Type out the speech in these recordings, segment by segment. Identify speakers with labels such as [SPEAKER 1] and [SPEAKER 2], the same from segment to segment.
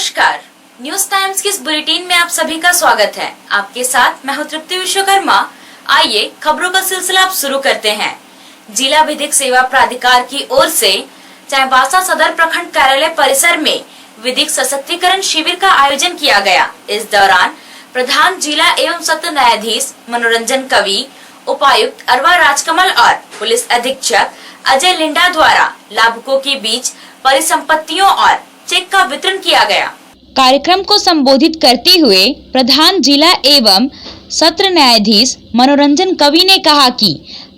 [SPEAKER 1] नमस्कार, news times की इस बुलेटिन में आप सभी का स्वागत है। आपके साथ मैं हूं तृप्ति विश्वकर्मा। आइए खबरों का सिलसिला आप शुरू करते हैं। जिला विधिक सेवा प्राधिकार की ओर से चाईबासा सदर प्रखंड कार्यालय परिसर में विधिक सशक्तिकरण शिविर का आयोजन किया गया। इस दौरान प्रधान जिला एवं सत्र न्यायाधीश मनोरंजन कवि, उपायुक्त अरवा राजकमल और पुलिस अधीक्षक अजय लिंडा द्वारा लाभुकों के बीच परिसंपत्तियों और चेक का वितरण किया गया। कार्यक्रम को संबोधित करते हुए प्रधान जिला एवं सत्र न्यायाधीश मनोरंजन कवि ने कहा कि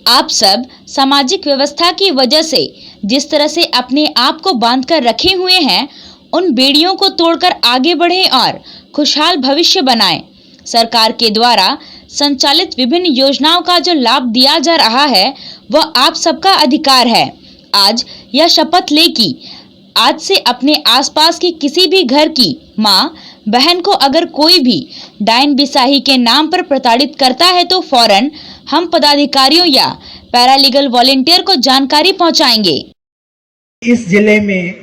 [SPEAKER 1] आप सब सामाजिक व्यवस्था की वजह से जिस तरह से अपने आप को बांध कर रखे हुए हैं, उन बेड़ियों को तोड़कर आगे बढ़ें और खुशहाल भविष्य बनाएं। सरकार के द्वारा संचालित विभिन्न योजनाओं का जो लाभ दिया जा रहा है वह आप सबका अधिकार है। आज यह शपथ ले कि आज से अपने आसपास के किसी भी घर की माँ बहन को अगर कोई भी डायन बिसाही के नाम पर प्रताड़ित करता है तो फौरन हम पदाधिकारियों या पैरालीगल वॉलेंटियर को जानकारी पहुंचाएंगे।
[SPEAKER 2] इस जिले में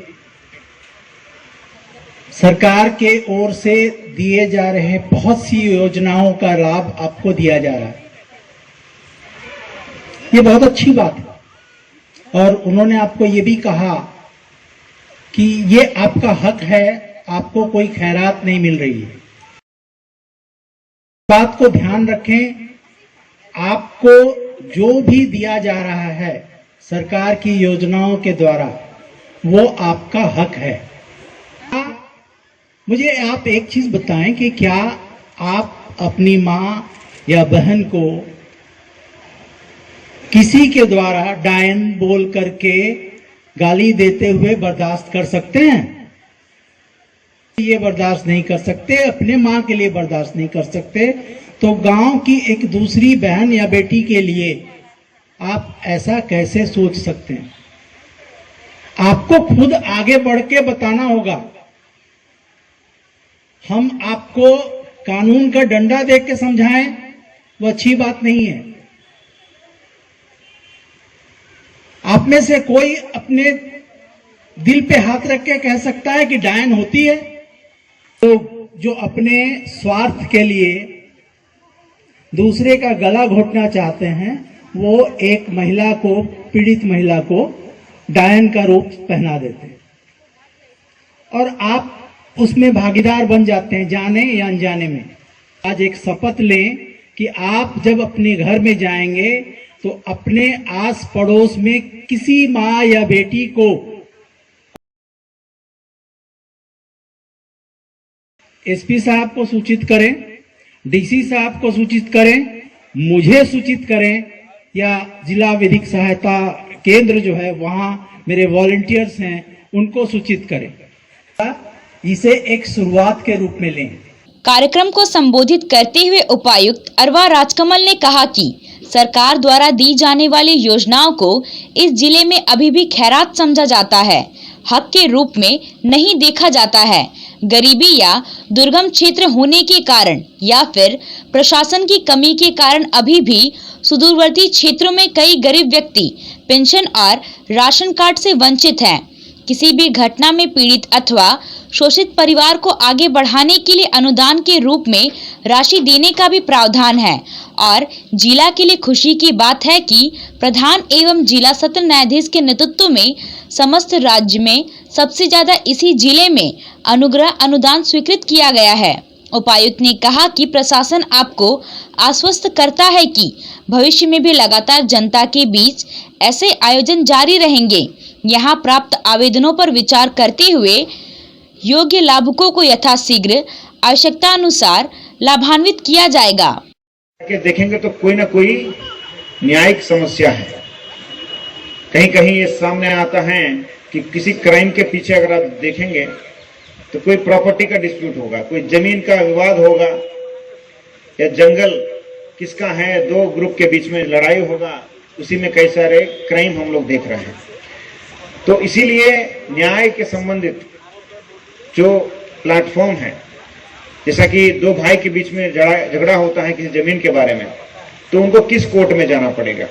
[SPEAKER 2] सरकार के ओर से दिए जा रहे बहुत सी योजनाओं का लाभ आपको दिया जा रहा है। ये बहुत अच्छी बात है और उन्होंने आपको ये भी कहा कि ये आपका हक है, आपको कोई खैरात नहीं मिल रही है। बात को ध्यान रखें, आपको जो भी दिया जा रहा है सरकार की योजनाओं के द्वारा वो आपका हक है। मुझे आप एक चीज बताएं कि क्या आप अपनी माँ या बहन को किसी के द्वारा डायन बोल करके गाली देते हुए बर्दाश्त कर सकते हैं? ये बर्दाश्त नहीं कर सकते, अपने माँ के लिए बर्दाश्त नहीं कर सकते, तो गांव की एक दूसरी बहन या बेटी के लिए आप ऐसा कैसे सोच सकते हैं? आपको खुद आगे बढ़ के बताना होगा। हम आपको कानून का डंडा देख के समझाएं वो अच्छी बात नहीं है। आप में से कोई अपने दिल पे हाथ रख के कह सकता है कि डायन होती है? तो जो अपने स्वार्थ के लिए दूसरे का गला घोटना चाहते हैं वो एक महिला को, पीड़ित महिला को डायन का रूप पहना देते हैं और आप उसमें भागीदार बन जाते हैं, जाने या अनजाने में। आज एक शपथ लें कि आप जब अपने घर में जाएंगे तो अपने आस पड़ोस में किसी माँ या बेटी को एसपी साहब को सूचित करें, डीसी साहब को सूचित करें, मुझे सूचित करें या जिला विधिक सहायता केंद्र जो है वहां मेरे वॉलंटियर्स हैं उनको सूचित करें। इसे एक शुरुआत के रूप में लें।
[SPEAKER 1] कार्यक्रम को संबोधित करते हुए उपायुक्त अरवा राजकमल ने कहा कि सरकार द्वारा दी जाने वाली योजनाओं को इस जिले में अभी भी खैरात समझा जाता है, हक के रूप में नहीं देखा जाता है। गरीबी या दुर्गम क्षेत्र होने के कारण या फिर प्रशासन की कमी के कारण अभी भी सुदूरवर्ती क्षेत्रों में कई गरीब व्यक्ति पेंशन और राशन कार्ड से वंचित हैं। किसी भी घटना में पीड़ित अथवा शोषित परिवार को आगे बढ़ाने के लिए अनुदान के रूप में राशि देने का भी प्रावधान है और जिला के लिए खुशी की बात है कि प्रधान एवं जिला सत्र न्यायाधीश के नेतृत्व में समस्त राज्य में सबसे ज्यादा इसी जिले में अनुग्रह अनुदान स्वीकृत किया गया है। उपायुक्त ने कहा कि प्रशासन आपको आश्वस्त करता है कि भविष्य में भी लगातार जनता के बीच ऐसे आयोजन जारी रहेंगे। यहाँ प्राप्त आवेदनों पर विचार करते हुए योग्य लाभुकों को यथाशीघ्र आवश्यकता अनुसार लाभान्वित किया जाएगा।
[SPEAKER 3] देखेंगे तो कोई ना कोई न्यायिक समस्या है। कहीं कहीं ये सामने आता है कि किसी क्राइम के पीछे अगर आप देखेंगे तो कोई प्रॉपर्टी का डिस्प्यूट होगा, कोई जमीन का विवाद होगा या जंगल किसका है, दो ग्रुप के बीच में लड़ाई होगा, उसी में कई सारे क्राइम हम लोग देख रहे हैं। तो इसीलिए न्याय के संबंधित जो प्लेटफॉर्म है, जैसा कि दो भाई के बीच में झगड़ा होता है किसी जमीन के बारे में, तो उनको किस कोर्ट में जाना पड़ेगा।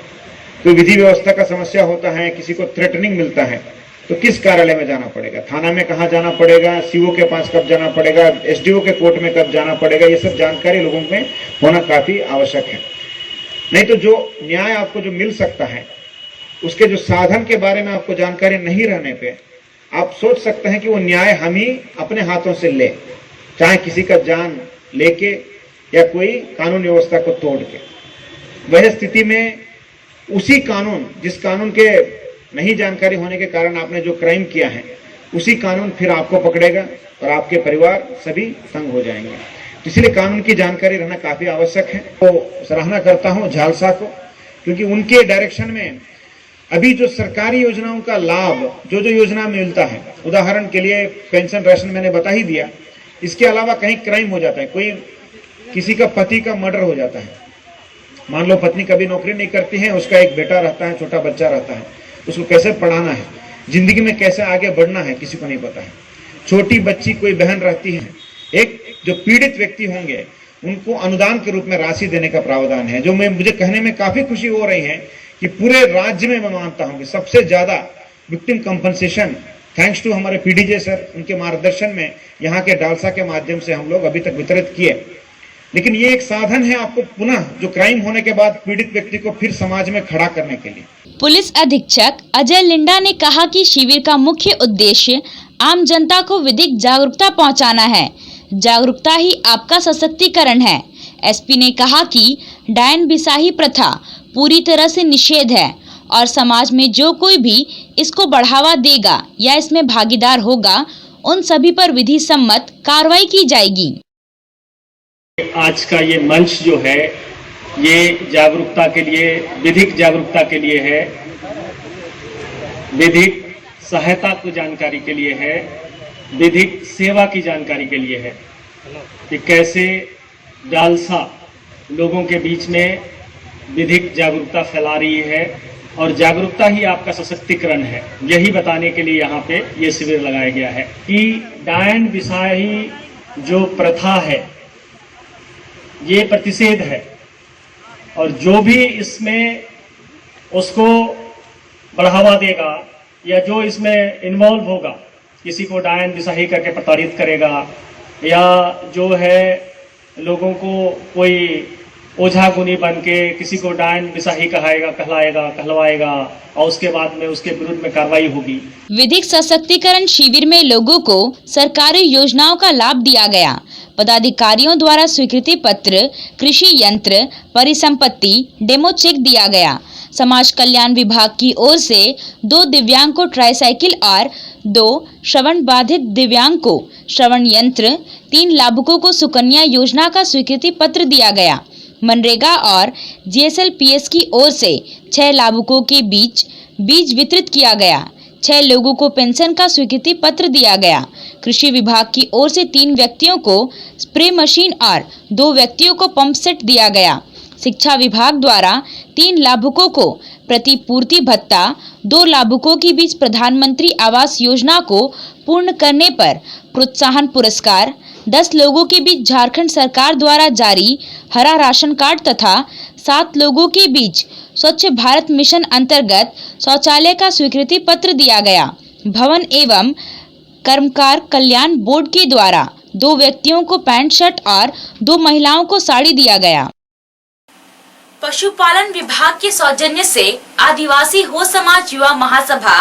[SPEAKER 3] कोई विधि व्यवस्था का समस्या होता है, किसी को थ्रेटनिंग मिलता है, तो किस कार्यालय में जाना पड़ेगा, थाना में कहाँ जाना पड़ेगा, सीओ के पास कब जाना पड़ेगा, एसडीओ के कोर्ट में कब जाना पड़ेगा, ये सब जानकारी लोगों में होना काफी आवश्यक है। नहीं तो जो न्याय आपको जो मिल सकता है उसके जो साधन के बारे में आपको जानकारी नहीं रहने पे आप सोच सकते हैं कि वो न्याय हम ही अपने हाथों से ले, चाहे किसी का जान लेके या कोई कानून व्यवस्था को तोड़ के। वह स्थिति में उसी कानून, जिस कानून के नहीं जानकारी होने के कारण आपने जो क्राइम किया है, उसी कानून फिर आपको पकड़ेगा और आपके परिवार सभी तंग हो जाएंगे। इसलिए कानून की जानकारी रहना काफी आवश्यक है। तो सराहना करता हूं झालसा को, क्योंकि उनके डायरेक्शन में अभी जो सरकारी योजनाओं का लाभ जो योजना मिलता है, उदाहरण के लिए पेंशन राशन मैंने बता ही दिया, इसके अलावा कहीं क्राइम हो जाता है, कोई किसी का पति का मर्डर हो जाता है, मान लो पत्नी कभी नौकरी नहीं करती है, उसका एक बेटा रहता है, छोटा बच्चा रहता है, उसको कैसे पढ़ाना है, जिंदगी में कैसे आगे बढ़ना है, किसी को नहीं पता है। छोटी बच्ची कोई बहन रहती है, एक जो पीड़ित व्यक्ति होंगे उनको अनुदान के रूप में राशि देने का प्रावधान है, जो मुझे कहने में काफी खुशी हो रही है कि पूरे राज्य में मैं मानता हूं कि सबसे ज्यादा विक्टिम कंपनसेशन थैंक्स टू हमारे पीडीजे सर, उनके मार्गदर्शन में यहाँ के डालसा के माध्यम से हम लोग अभी तक वितरित किए। लेकिन ये एक साधन है आपको पुनः जो क्राइम होने के बाद पीड़ित व्यक्ति को फिर समाज में खड़ा करने के लिए।
[SPEAKER 1] पुलिस अधीक्षक अजय लिंडा ने कहा कि शिविर का मुख्य उद्देश्य आम जनता को विधिक जागरूकता पहुंचाना है। जागरूकता ही आपका सशक्तिकरण है। एसपी ने कहा कि डायन बिसाही प्रथा पूरी तरह से निषेध है और समाज में जो कोई भी इसको बढ़ावा देगा या इसमें भागीदार होगा, उन सभी पर विधि सम्मत कार्रवाई की जाएगी।
[SPEAKER 4] आज का ये मंच जो है ये जागरूकता के लिए, विधिक जागरूकता के लिए है, विधिक सहायता को जानकारी के लिए है, विधिक सेवा की जानकारी के लिए है कि कैसे डालसा लोगों के बीच में विधिक जागरूकता फैला रही है और जागरूकता ही आपका सशक्तिकरण है। यही बताने के लिए यहाँ पे ये शिविर लगाया गया है कि डायन बिसाही जो प्रथा है ये प्रतिषेध है और जो भी इसमें उसको बढ़ावा देगा या जो इसमें इन्वॉल्व होगा, किसी को डायन बिसाही करके प्रताड़ित करेगा या जो है लोगों को कोई ओझा गुनी बन के किसी को डायन बिसाही कहलवाएगा और उसके बाद में उसके विरुद्ध में कार्रवाई होगी।
[SPEAKER 1] विधिक सशक्तिकरण शिविर में लोगों को सरकारी योजनाओं का लाभ दिया गया। पदाधिकारियों द्वारा स्वीकृति पत्र, कृषि यंत्र, परिसंपत्ति, डेमो चेक दिया गया। समाज कल्याण विभाग की ओर से 2 दिव्यांग को ट्राईसाइकिल और 2 श्रवण बाधित दिव्यांग को श्रवण यंत्र, 3 लाभुकों को सुकन्या योजना का स्वीकृति पत्र दिया गया। मनरेगा और जीएसएलपीएस की ओर से 6 लाभुकों के बीज वितरित किया गया। 6 लोगों को पेंशन का स्वीकृति पत्र दिया गया। कृषि विभाग की ओर से 3 व्यक्तियों को स्प्रे मशीन और 2 व्यक्तियों को पंप सेट दिया गया। शिक्षा विभाग द्वारा 3 लाभुकों को प्रतिपूर्ति भत्ता, 2 लाभुकों के बीच प्रधानमंत्री आवास योजना को पूर्ण करने पर प्रोत्साहन पुरस्कार, 10 लोगों के बीच झारखंड सरकार द्वारा जारी हरा राशन कार्ड तथा 7 लोगों के बीच स्वच्छ भारत मिशन अंतर्गत शौचालय का स्वीकृति पत्र दिया गया। भवन एवं कर्मकार कल्याण बोर्ड के द्वारा 2 व्यक्तियों को पैंट शर्ट और 2 महिलाओं को साड़ी दिया गया। पशुपालन विभाग के सौजन्य से आदिवासी हो समाज युवा महासभा,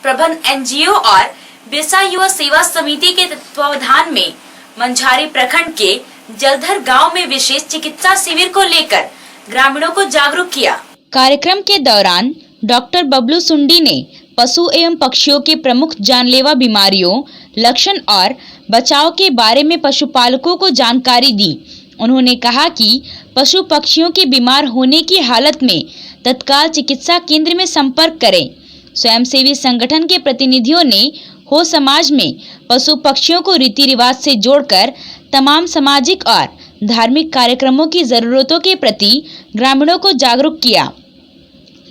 [SPEAKER 1] प्रबंध एनजीओ और बिरसा युवा सेवा समिति के तत्वावधान में मंझारी प्रखंड के जलधर गांव में विशेष चिकित्सा शिविर को लेकर ग्रामीणों को जागरूक किया। कार्यक्रम के दौरान डॉक्टर बबलू सुंडी ने पशु एवं पक्षियों के प्रमुख जानलेवा बीमारियों, लक्षण और बचाव के बारे में पशुपालकों को जानकारी दी। उन्होंने कहा कि पशु पक्षियों के बीमार होने की हालत में तत्काल चिकित्सा केंद्र में संपर्क करें। स्वयंसेवी संगठन के प्रतिनिधियों ने हो समाज में पशु पक्षियों को रीति रिवाज से जोड़कर तमाम सामाजिक और धार्मिक कार्यक्रमों की जरूरतों के प्रति ग्रामीणों को जागरूक किया।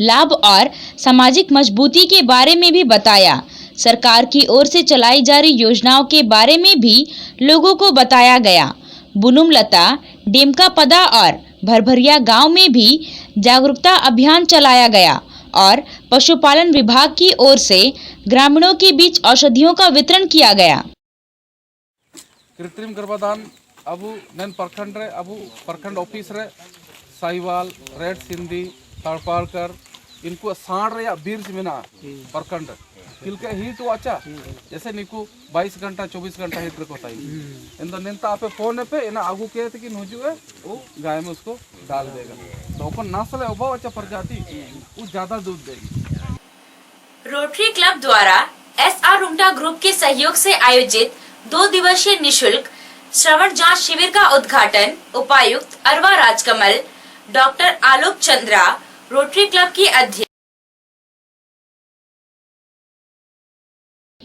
[SPEAKER 1] लाभ और सामाजिक मजबूती के बारे में भी बताया। सरकार की ओर से चलाई जा रही योजनाओं के बारे में भी लोगों को बताया गया। बुनुमलता, डेमका पदा और भरभरिया गांव में भी जागरूकता अभियान चलाया गया और पशुपालन विभाग की ओर से ग्रामीणों के बीच औषधियों का वितरण किया गया।
[SPEAKER 5] कृत्रिम गर्भाधान अबू नैन प्रखंड रे अबू प्रखंड ऑफिस रे साहिवाल रेड सिंधी तड़पालकर इनको साढ़ रे बीर्ज मेना प्रखंड किलके हीट वाचा जैसे निकू 22 घंटा 24 घंटा हीट रखो ताई इन दो निंता आपे फोन पे इना आगू के कि नोजू है वो गाय में उसको डाल देगा तो अपन नस्ल है उबा अच्छा प्रजाति वो ज्यादा दूध देगी।
[SPEAKER 1] रोटरी क्लब द्वारा SR रुंगटा ग्रुप के सहयोग से आयोजित 2 दिवसीय निशुल्क श्रवण जांच शिविर का उद्घाटन उपायुक्त अरवा राजकमल, डॉक्टर आलोक चंद्रा, रोटरी क्लब की अध्यक्ष।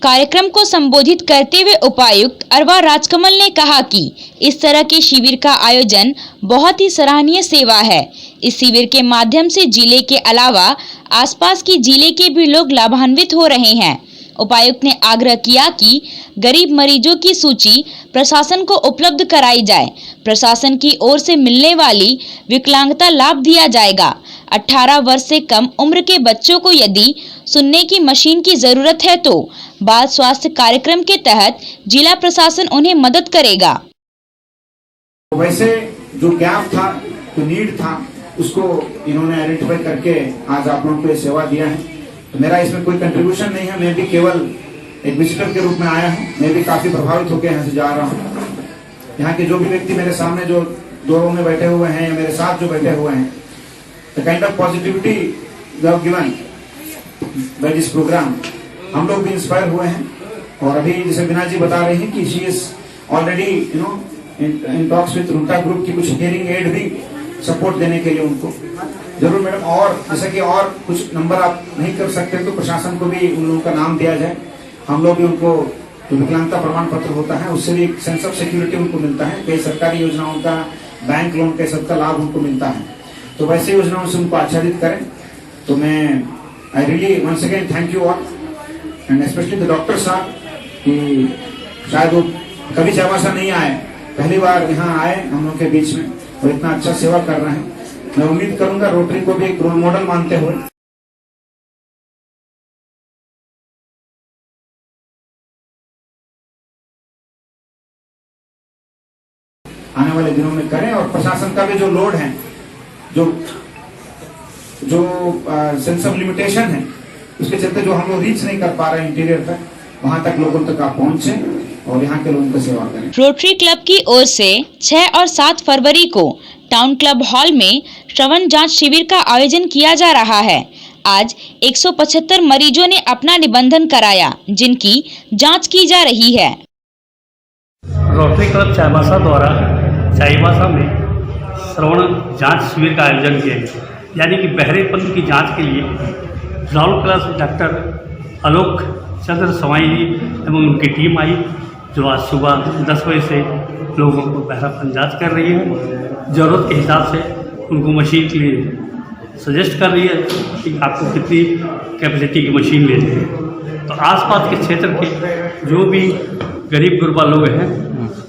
[SPEAKER 1] कार्यक्रम को संबोधित करते हुए उपायुक्त अरवा राजकमल ने कहा कि इस तरह के शिविर का आयोजन बहुत ही सराहनीय सेवा है। इस शिविर के माध्यम से जिले के अलावा आसपास के जिले के भी लोग लाभान्वित हो रहे हैं। उपायुक्त ने आग्रह किया कि गरीब मरीजों की सूची प्रशासन को उपलब्ध कराई जाए। प्रशासन की ओर से मिलने वाली विकलांगता लाभ दिया जाएगा। 18 वर्ष से कम उम्र के बच्चों को यदि सुनने की मशीन की जरूरत है तो बाल स्वास्थ्य कार्यक्रम के तहत जिला प्रशासन उन्हें मदद करेगा।
[SPEAKER 3] वैसे जो गैप था, जो नीड था, उसको इन्होंने आइडेंटिफाई करके आज आप लोगों को ये सेवा दिया है। तो मेरा इसमें कोई कंट्रीब्यूशन नहीं है, मैं भी केवल एक विजिटर के रूप में आया हूँ। मैं भी काफी प्रभावित होकर यहाँ से जा रहा हूँ। यहाँ के जो भी व्यक्ति मेरे सामने जो दो रो में बैठे हुए हैं या मेरे साथ जो बैठे हुए हैं, the kind of positivity you have given by this programme, हम लोग भी इंस्पायर हुए हैं। और अभी जैसे बीना जी बता रही हैं कि she is already in talks with Rungta group की कुछ हियरिंग एड भी सपोर्ट देने के लिए उनको जरूर मैडम। और जैसे कि और कुछ नंबर आप नहीं कर सकते तो प्रशासन को भी उन लोगों का नाम दिया जाए। हम लोग भी उनको जो विकलांगता प्रमाण पत्र होता है उससे भी एक सेंस ऑफ सिक्योरिटी उनको मिलता है। कई सरकारी योजनाओं का, बैंक लोन के सबका लाभ उनको मिलता है। तो वैसे योजनाओं से उनको आच्छादित करें। तो मैं I really once again thank you all and specially the doctor साहब कि शायद वो कभी चावासा नहीं आए, पहली बार यहाँ आए हम लोग के बीच में और इतना अच्छा सेवा कर रहे हैं। मैं उम्मीद करूंगा रोटरी को भी एक रोल मॉडल मानते हुए आने वाले दिनों में करें। और प्रशासन का भी जो लोड है, जो सेंस ऑफ लिमिटेशन है, उसके चलते जो हम लोग रीच नहीं कर पा रहे हैं इंटीरियर तक, वहां तक लोगों तक आप पहुंचे और यहाँ के लोगों की सेवा करें।
[SPEAKER 1] रोटरी क्लब की ओर से 6 और 7 फरवरी को टाउन क्लब हॉल में श्रवण जांच शिविर का आयोजन किया जा रहा है। आज 175 मरीजों ने अपना निबंधन कराया, जिनकी जांच की जा रही है।
[SPEAKER 6] रोटरी क्लब चाईबासा द्वारा चाईबासा में श्रवण जांच शिविर का आयोजन किया गया, यानी कि बहरेपन की जांच के लिए राहुल क्लास डॉक्टर आलोक चंद्र सवाई जी एवं उनकी टीम आई, जो आज सुबह 10 बजे से लोगों को बहरापन जांच कर रही है। ज़रूरत के हिसाब से उनको मशीन के लिए सजेस्ट कर रही है कि आपको कितनी कैपेसिटी की मशीन लेनी है। तो आसपास के क्षेत्र के जो भी गरीब गुरबा लोग हैं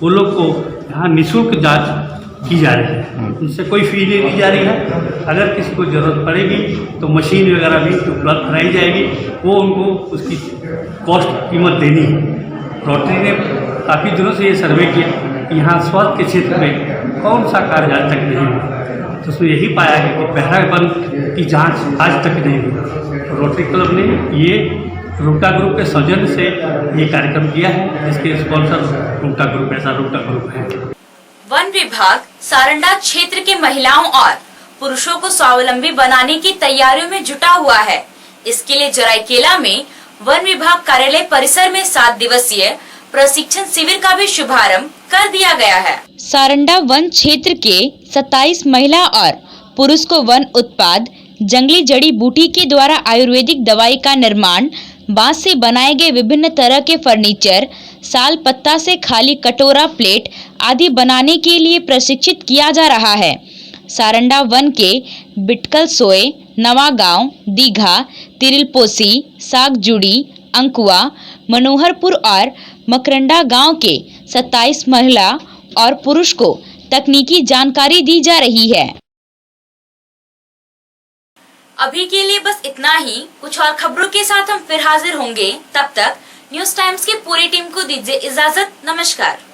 [SPEAKER 6] वो लोग को यहाँ निःशुल्क जांच की जा रही है, उनसे कोई फी नहीं ली जा रही है। अगर किसी को ज़रूरत पड़ेगी तो मशीन वगैरह भी उपलब्ध कराई जाएगी, वो उनको उसकी कॉस्ट कीमत देनी है। रोटरी ने काफ़ी दिनों से ये सर्वे किया कि यहाँ स्वास्थ्य के क्षेत्र में कौन सा कार्य आज तक नहीं हुआ, तो उसमें यही पाया है कि बहरापन की जांच आज तक नहीं हुई। रोटरी क्लब ने ये रुंगटा ग्रुप के सौजन्य से ये कार्यक्रम किया है, जिसके स्पॉन्सर रुंगटा ग्रुप, ऐसा रुंगटा ग्रुप है।
[SPEAKER 1] वन विभाग सारंडा क्षेत्र के महिलाओं और पुरुषों को स्वावलंबी बनाने की तैयारियों में जुटा हुआ है। इसके लिए जराईकेला में वन विभाग कार्यालय परिसर में 7 दिवसीय प्रशिक्षण शिविर का भी शुभारंभ कर दिया गया है। सारंडा वन क्षेत्र के 27 महिला और पुरुष को वन उत्पाद, जंगली जड़ी बूटी के द्वारा आयुर्वेदिक दवाई का निर्माण, बांस से बनाए गए विभिन्न तरह के फर्नीचर, साल पत्ता से खाली कटोरा, प्लेट आदि बनाने के लिए प्रशिक्षित किया जा रहा है। सारंडा वन के बिटकल सोए, नवागांव, दीघा, तिरिलपोसी, सागजुड़ी, अंकुआ, मनोहरपुर और मकरंडा गांव के 27 महिला और पुरुष को तकनीकी जानकारी दी जा रही है। अभी के लिए बस इतना ही। कुछ और खबरों के साथ हम फिर हाजिर होंगे। तब तक न्यूज टाइम्स की पूरी टीम को दीजिए इजाजत। नमस्कार।